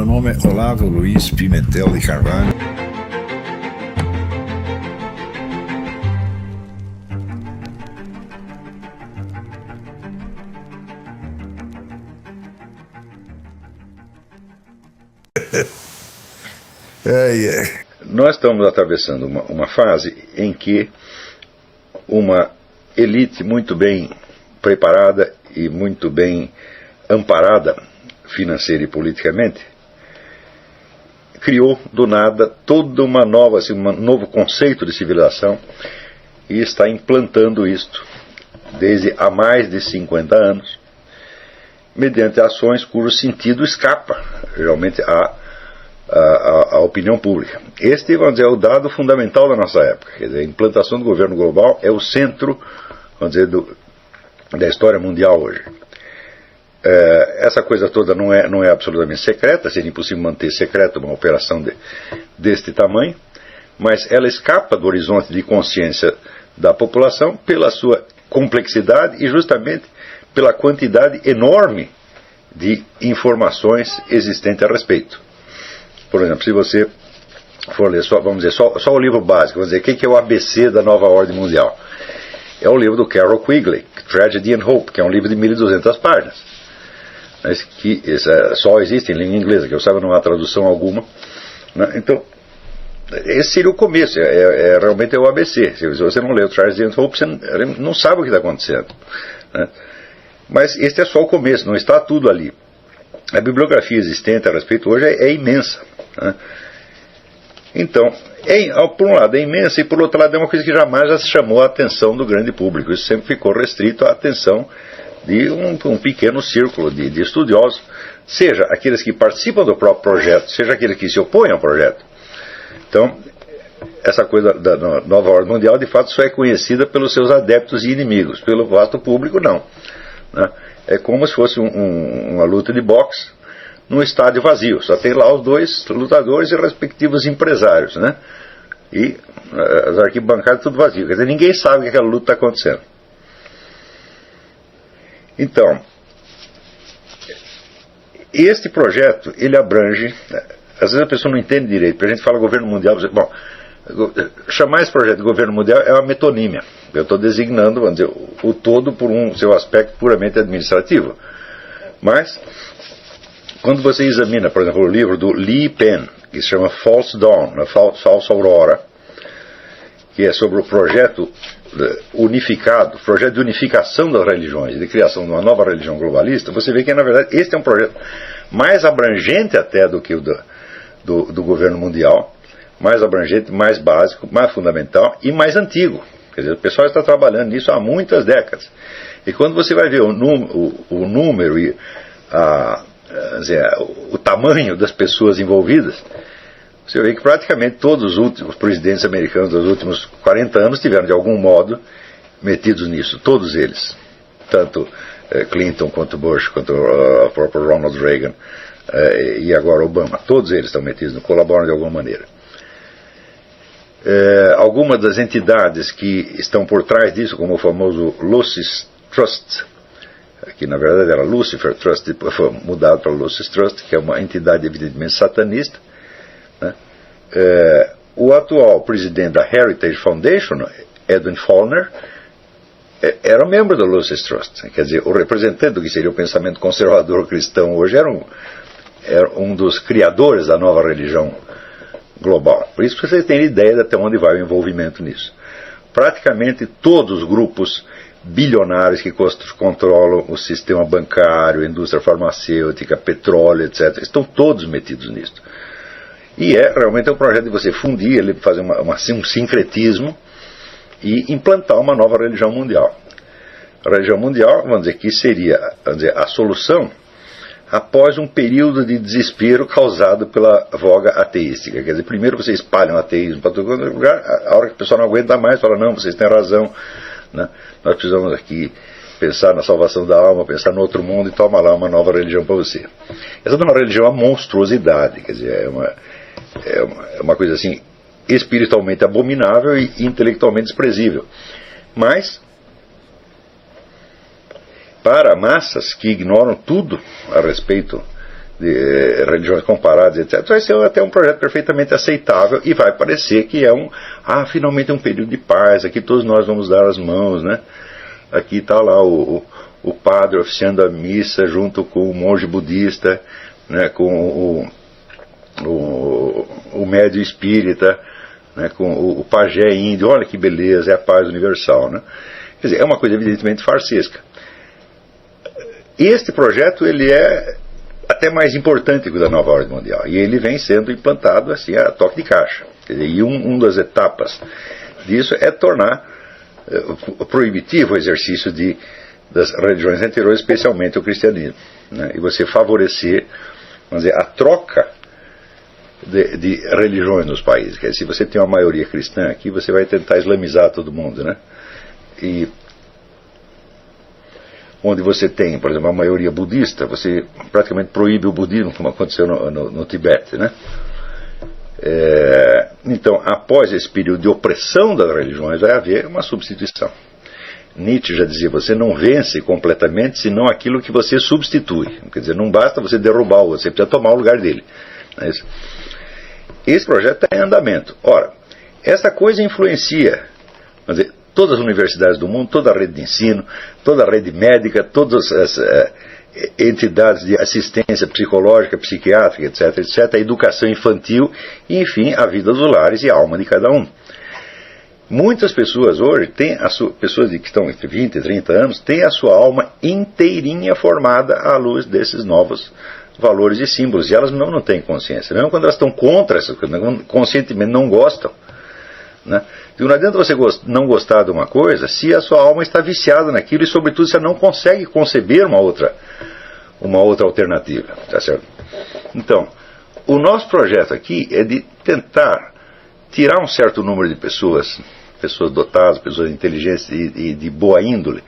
Meu nome é Olavo Luiz Pimentel de Carvalho. Nós estamos atravessando uma fase em que uma elite muito bem preparada e muito bem amparada financeira e politicamente criou do nada toda uma nova, um novo conceito de civilização e está implantando isto desde há mais de 50 anos mediante ações cujo sentido escapa geralmente à opinião pública. Este, vamos dizer, é o dado fundamental da nossa época. Quer dizer, a implantação do governo global é o centro, vamos dizer, da história mundial hoje. Essa coisa toda não é absolutamente secreta, seria impossível manter secreta uma operação deste tamanho, mas ela escapa do horizonte de consciência da população pela sua complexidade e justamente pela quantidade enorme de informações existentes a respeito. Por exemplo, se você for ler só o livro básico, vamos dizer, o que é o ABC da nova ordem mundial? É o livro do Carroll Quigley, Tragedy and Hope, que é um livro de 1.200 páginas, mas que só existe em língua inglesa, que eu saiba não há tradução alguma, né? Então, esse seria o começo, realmente é o ABC. Se você não lê o Tragedy and Hope, você não sabe o que está acontecendo, né? Mas este é só o começo, não está tudo ali. A bibliografia existente a respeito hoje é imensa, né? Então, por um lado é imensa e por outro lado é uma coisa que jamais já chamou a atenção do grande público. Isso sempre ficou restrito à atenção de um pequeno círculo de estudiosos, seja aqueles que participam do próprio projeto, seja aqueles que se opõem ao projeto. Então, essa coisa da nova ordem mundial de fato só é conhecida pelos seus adeptos e inimigos, pelo vasto público não, né? É como se fosse uma luta de boxe num estádio vazio. Só tem lá os dois lutadores e respectivos empresários, né? E as arquibancadas tudo vazio. Quer dizer, ninguém sabe que aquela luta está acontecendo. Então, este projeto, ele abrange... Às vezes a pessoa não entende direito. Porque a gente fala governo mundial... Bom, chamar esse projeto de governo mundial é uma metonímia. Eu estou designando, vamos dizer, o todo por um seu aspecto puramente administrativo. Mas, quando você examina, por exemplo, o livro do Lee Penn, que se chama False Dawn, Falsa Aurora, que é sobre o projeto unificado, projeto de unificação das religiões, de criação de uma nova religião globalista, você vê que, na verdade, este é um projeto mais abrangente até do que o do governo mundial, mais abrangente, mais básico, mais fundamental e mais antigo. Quer dizer, o pessoal está trabalhando nisso há muitas décadas. E quando você vai ver o número e o tamanho das pessoas envolvidas, você vê que praticamente todos os últimos presidentes americanos dos últimos 40 anos tiveram de algum modo metidos nisso, todos eles. Tanto Clinton, quanto Bush, quanto o próprio Ronald Reagan e agora Obama, todos eles estão metidos, colaboram de alguma maneira. Algumas das entidades que estão por trás disso, como o famoso Lucis Trust, que na verdade era Lucifer Trust, depois foi mudado para Lucis Trust, que é uma entidade evidentemente satanista, né? O atual presidente da Heritage Foundation, Edwin Follner, era membro da Lucis Trust. Quer dizer, o representante do que seria o pensamento conservador cristão hoje era um dos criadores da nova religião global. Por isso vocês têm ideia de até onde vai o envolvimento nisso. Praticamente todos os grupos bilionários que controlam o sistema bancário, a indústria farmacêutica, petróleo, etc., estão todos metidos nisso. E realmente um projeto de você fundir, ele fazer um sincretismo e implantar uma nova religião mundial. A religião mundial, vamos dizer, que seria, a solução após um período de desespero causado pela voga ateística. Quer dizer, primeiro você espalha um ateísmo para todo lugar, a hora que o pessoal não aguenta mais, fala, não, vocês têm razão, né? Nós precisamos aqui pensar na salvação da alma, pensar no outro mundo e toma lá uma nova religião para você. Essa não é uma religião, é uma monstruosidade, quer dizer, é uma coisa assim, espiritualmente abominável e intelectualmente desprezível. Mas, para massas que ignoram tudo a respeito religiões comparadas, etc., vai ser até um projeto perfeitamente aceitável e vai parecer que é finalmente um período de paz, aqui todos nós vamos dar as mãos, né? Aqui está lá o padre oficiando a missa junto com o monge budista, né? Com o médium espírita, né? Com o pajé índio, olha que beleza, é a paz universal, né? Quer dizer, é uma coisa evidentemente farsesca. Este projeto, ele é até mais importante que o da nova ordem mundial, e ele vem sendo implantado assim a toque de caixa. Quer dizer, e uma das etapas disso é tornar proibitivo o exercício das religiões anteriores, especialmente o cristianismo, né? E você favorecer, vamos dizer, a troca de religiões nos países. Quer dizer, se você tem uma maioria cristã aqui, você vai tentar islamizar todo mundo, né? E onde você tem, por exemplo, a maioria budista, você praticamente proíbe o budismo, como aconteceu no Tibete, né? Então, após esse período de opressão das religiões, vai haver uma substituição. Nietzsche já dizia, você não vence completamente, senão aquilo que você substitui. Quer dizer, não basta você derrubar o outro, você precisa tomar o lugar dele. Não é isso? Esse projeto está em andamento. Ora, essa coisa influencia, vamos dizer, todas as universidades do mundo, toda a rede de ensino, toda a rede médica, todas as entidades de assistência psicológica, psiquiátrica, etc., etc., a educação infantil e, enfim, a vida dos lares e a alma de cada um. Muitas pessoas hoje têm pessoas que estão entre 20 e 30 anos, têm a sua alma inteirinha formada à luz desses novos valores e símbolos, e elas não têm consciência. Mesmo quando elas estão contra essas coisas, conscientemente não gostam, né? Não adianta você não gostar de uma coisa se a sua alma está viciada naquilo e, sobretudo, você não consegue conceber uma outra alternativa. Tá certo? Então, o nosso projeto aqui é de tentar tirar um certo número de pessoas dotadas, pessoas inteligentes e de boa índole,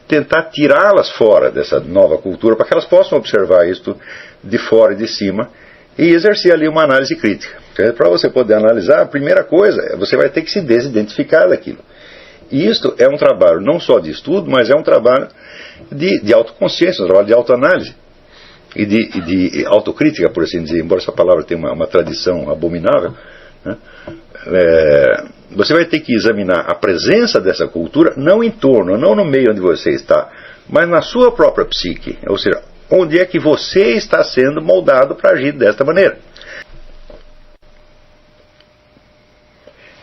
tentar tirá-las fora dessa nova cultura para que elas possam observar isto de fora e de cima e exercer ali uma análise crítica. Para você poder analisar, a primeira coisa, você vai ter que se desidentificar daquilo. E isto é um trabalho não só de estudo, mas é um trabalho de autoconsciência, um trabalho de autoanálise e de autocrítica, por assim dizer, embora essa palavra tenha uma tradição abominável, né? Você vai ter que examinar a presença dessa cultura, não em torno, não no meio onde você está, mas na sua própria psique, ou seja, onde é que você está sendo moldado para agir desta maneira.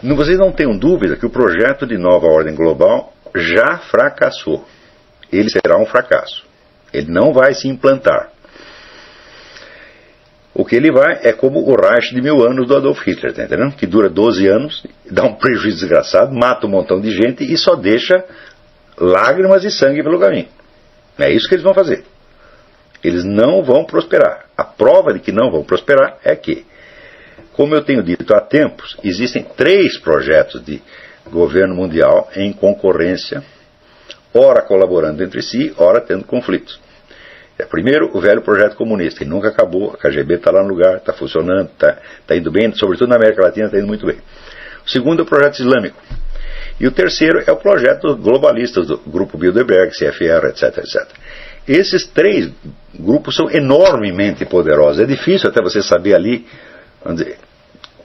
Vocês não tenham dúvida que o projeto de nova ordem global já fracassou. Ele será um fracasso. Ele não vai se implantar. O que ele vai é como o Reich de 1000 anos do Adolf Hitler, tá entendendo? Que dura 12 anos, dá um prejuízo desgraçado, mata um montão de gente e só deixa lágrimas e sangue pelo caminho. É isso que eles vão fazer. Eles não vão prosperar. A prova de que não vão prosperar é que, como eu tenho dito há tempos, existem 3 projetos de governo mundial em concorrência, ora colaborando entre si, ora tendo conflitos. Primeiro, o velho projeto comunista, que nunca acabou, a KGB está lá no lugar, está funcionando, está indo bem, sobretudo na América Latina está indo muito bem. O segundo é o projeto islâmico. E o terceiro é o projeto globalista do Grupo Bilderberg, CFR, etc., etc. Esses 3 grupos são enormemente poderosos. É difícil até você saber ali, vamos dizer,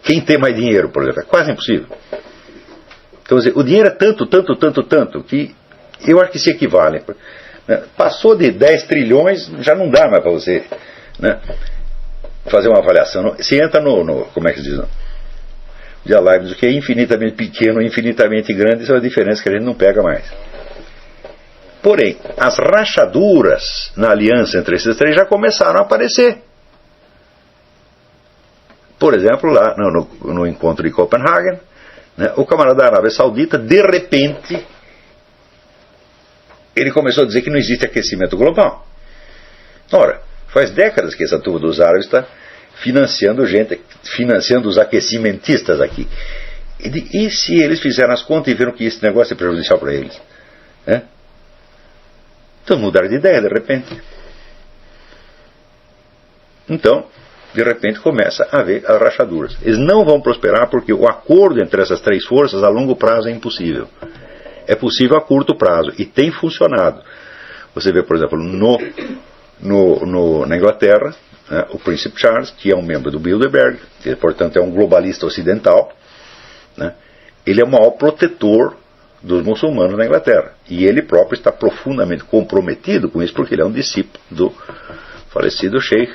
quem tem mais dinheiro, por exemplo. É quase impossível. Então, o dinheiro é tanto, que eu acho que se equivale. Passou de 10 trilhões, já não dá mais para você, né, fazer uma avaliação. Se entra como é que se diz? De Leibniz, o que é infinitamente pequeno, infinitamente grande, isso é uma diferença que a gente não pega mais. Porém, as rachaduras na aliança entre esses 3 já começaram a aparecer. Por exemplo, lá no encontro de Copenhague, né, o camarada da Arábia Saudita, de repente, ele começou a dizer que não existe aquecimento global. Ora, faz décadas que essa turma dos árabes está financiando os aquecimentistas aqui. E se eles fizeram as contas e viram que esse negócio é prejudicial para eles? Né? Então mudaram de ideia de repente. Então, de repente começa a haver as rachaduras. Eles não vão prosperar porque o acordo entre essas 3 forças a longo prazo é impossível. É possível a curto prazo e tem funcionado. Você vê, por exemplo, na Inglaterra, né, o príncipe Charles, que é um membro do Bilderberg, que portanto é um globalista ocidental, né, ele é o maior protetor dos muçulmanos na Inglaterra. E ele próprio está profundamente comprometido com isso, porque ele é um discípulo do falecido Sheikh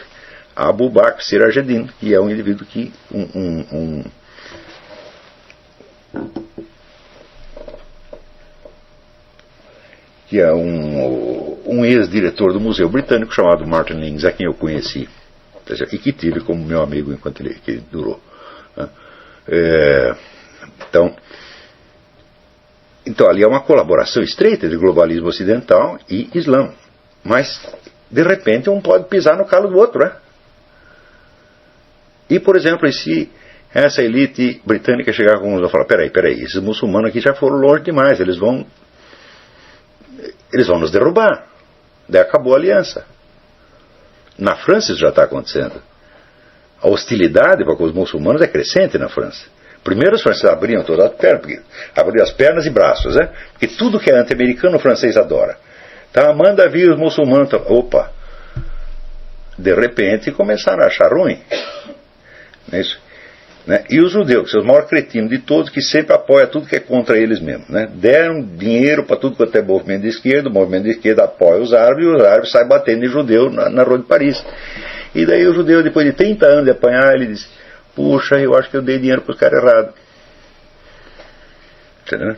Abu Bakr Sirajuddin, que é um indivíduo que que é um ex-diretor do Museu Britânico chamado Martin Lings, a quem eu conheci e que tive como meu amigo enquanto ele durou. Então ali é uma colaboração estreita entre globalismo ocidental e Islã, mas de repente um pode pisar no calo do outro, né? E por exemplo, se essa elite britânica chegar com uns e falar, peraí, esses muçulmanos aqui já foram longe demais, eles vão nos derrubar, daí acabou a aliança. Na França isso já está acontecendo. A hostilidade para com os muçulmanos é crescente na França. Primeiro os franceses abriam todas as pernas, abriam as pernas e braços, né? Porque tudo que é anti-americano o francês adora. Tá, manda vir os muçulmanos. Opa! De repente começaram a achar ruim. Não é isso? Né? E os judeus, que são os maiores cretinos de todos, que sempre apoiam tudo que é contra eles mesmos. Né? Deram dinheiro para tudo quanto é movimento de esquerda, o movimento de esquerda apoia os árabes, e os árabes saem batendo em judeu na rua de Paris. E daí o judeu, depois de 30 anos de apanhar, ele diz, puxa, eu acho que eu dei dinheiro para os caras errados. Entendeu?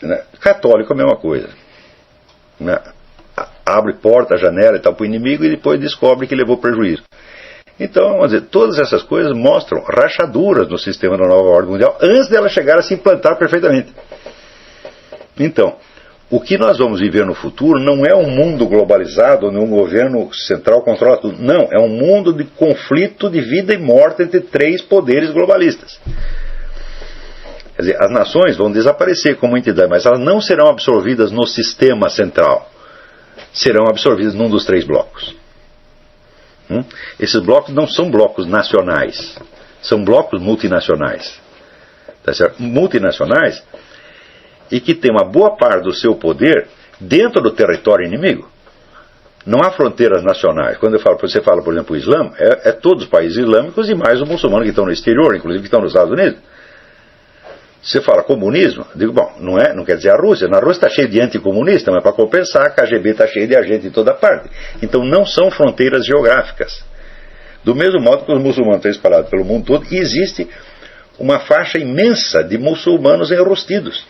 Né? Católico é a mesma coisa. Né? Abre porta, janela e tal para o inimigo e depois descobre que levou prejuízo. Então, vamos dizer, todas essas coisas mostram rachaduras no sistema da nova ordem mundial antes dela chegar a se implantar perfeitamente. Então, o que nós vamos viver no futuro não é um mundo globalizado onde um governo central controla tudo. Não, é um mundo de conflito de vida e morte entre três poderes globalistas. Quer dizer, as nações vão desaparecer como entidade, mas elas não serão absorvidas no sistema central. Serão absorvidas num dos três blocos. Esses blocos não são blocos nacionais, são blocos multinacionais. Tá certo? Multinacionais e que tem uma boa parte do seu poder dentro do território inimigo. Não há fronteiras nacionais. Quando você fala, por exemplo, o Islã, é todos os países islâmicos e mais os muçulmanos que estão no exterior, inclusive que estão nos Estados Unidos. Você fala comunismo, eu digo, bom, não quer dizer a Rússia. Na Rússia está cheio de anticomunista, mas para compensar, a KGB está cheio de agente em toda parte. Então não são fronteiras geográficas. Do mesmo modo que os muçulmanos estão espalhados pelo mundo todo, e existe uma faixa imensa de muçulmanos enrustidos,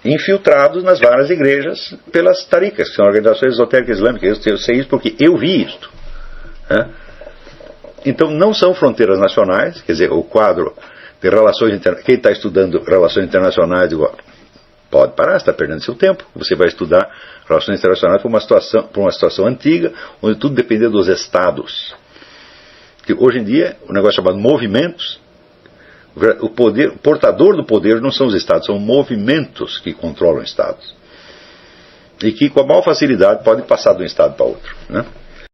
infiltrados nas várias igrejas pelas taricas, que são organizações esotéricas islâmicas. Eu sei isso porque eu vi isto. Então não são fronteiras nacionais, quer dizer, o quadro de relações internacionais. Quem está estudando relações internacionais, pode parar, está perdendo seu tempo. Você vai estudar relações internacionais por uma situação antiga, onde tudo dependia dos estados. Que hoje em dia, o negócio chamado movimentos, o portador do poder não são os estados, são movimentos que controlam estados. E que com a maior facilidade podem passar de um estado para outro. Né?